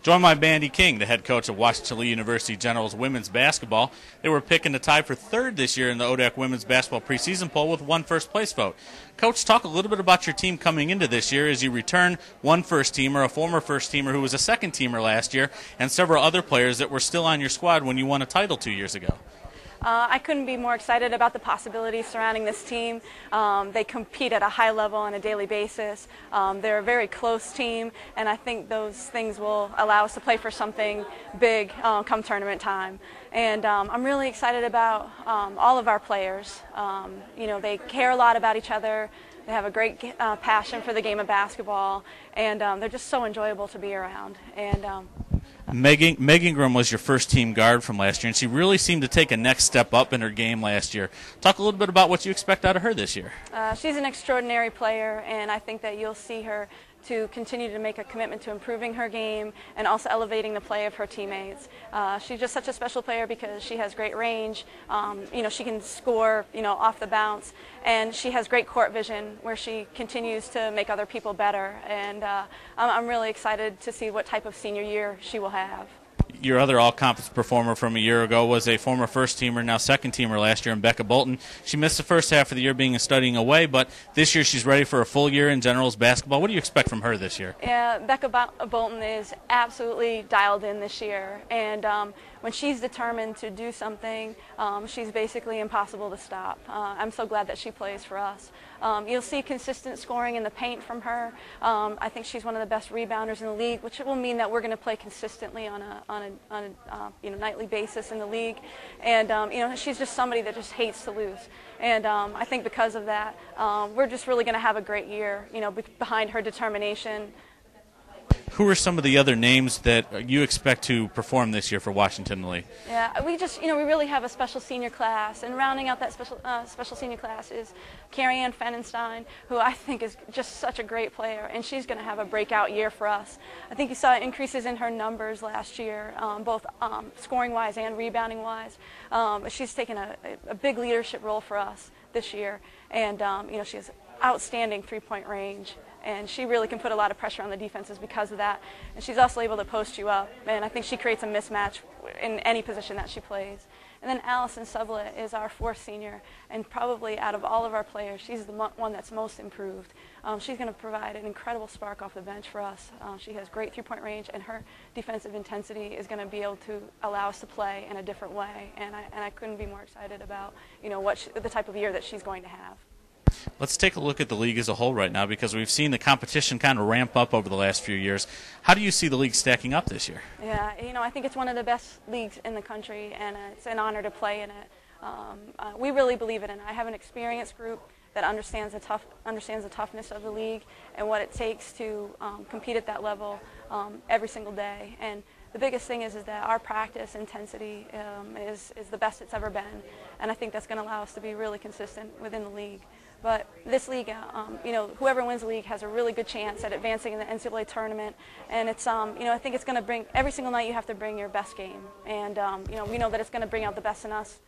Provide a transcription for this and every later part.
Joined by Mandy King, the head coach of Washington University Generals women's basketball. They were picking to tie for third this year in the ODAC women's basketball preseason poll with one first-place vote. Coach, talk a little bit about your team coming into this year as you return one first-teamer, a former first-teamer who was a second-teamer last year, and several other players that were still on your squad when you won a title 2 years ago. I couldn't be more excited about the possibilities surrounding this team. They compete at a high level on a daily basis. They're a very close team, and I think those things will allow us to play for something big come tournament time. And I'm really excited about all of our players. They care a lot about each other. They have a great passion for the game of basketball, and they're just so enjoyable to be around. And Megan Grimm was your first-team guard from last year, and she really seemed to take a next step up in her game last year. Talk a little bit about what you expect out of her this year. She's an extraordinary player, and I think that you'll see her to continue to make a commitment to improving her game and also elevating the play of her teammates. She's just such a special player because she has great range. She can score, off the bounce, and she has great court vision where she continues to make other people better. And I'm really excited to see what type of senior year she will have. Your other all-conference performer from a year ago was a former first-teamer, now second-teamer last year, in Becca Bolton. She missed the first half of the year being studying away, but this year she's ready for a full year in Generals basketball. What do you expect from her this year? Yeah, Becca Bolton is absolutely dialed in this year, and when she's determined to do something, she's basically impossible to stop. I'm so glad that she plays for us. You'll see consistent scoring in the paint from her. I think she's one of the best rebounders in the league, which will mean that we're going to play consistently on a nightly basis in the league. And she's just somebody that just hates to lose. And I think because of that, we're just really going to have a great year. Behind her determination. Who are some of the other names that you expect to perform this year for Washington in the league? Yeah, we really have a special senior class, and rounding out that special senior class is Carrie Ann Fenenstein, who I think is just such a great player, and she's going to have a breakout year for us. I think you saw increases in her numbers last year, both scoring-wise and rebounding-wise. She's taken a big leadership role for us this year, and she has outstanding three-point range. And she really can put a lot of pressure on the defenses because of that. And she's also able to post you up. And I think she creates a mismatch in any position that she plays. And then Allison Sublett is our fourth senior. And probably out of all of our players, she's the one that's most improved. She's going to provide an incredible spark off the bench for us. She has great three-point range, and her defensive intensity is going to be able to allow us to play in a different way. And I couldn't be more excited about the type of year that she's going to have. Let's take a look at the league as a whole right now, because we've seen the competition kind of ramp up over the last few years. How do you see the league stacking up this year? Yeah, I think it's one of the best leagues in the country, and it's an honor to play in it. We really believe in it. I have an experienced group that understands the toughness of the league and what it takes to compete at that level every single day. And the biggest thing is that our practice intensity is the best it's ever been, and I think that's going to allow us to be really consistent within the league. But this league, whoever wins the league has a really good chance at advancing in the NCAA tournament. And it's, I think it's going to bring, every single night you have to bring your best game. And, we know that it's going to bring out the best in us.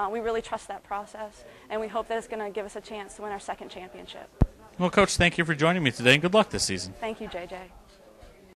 We really trust that process, and we hope that it's going to give us a chance to win our second championship. Well, Coach, thank you for joining me today, and good luck this season. Thank you, JJ.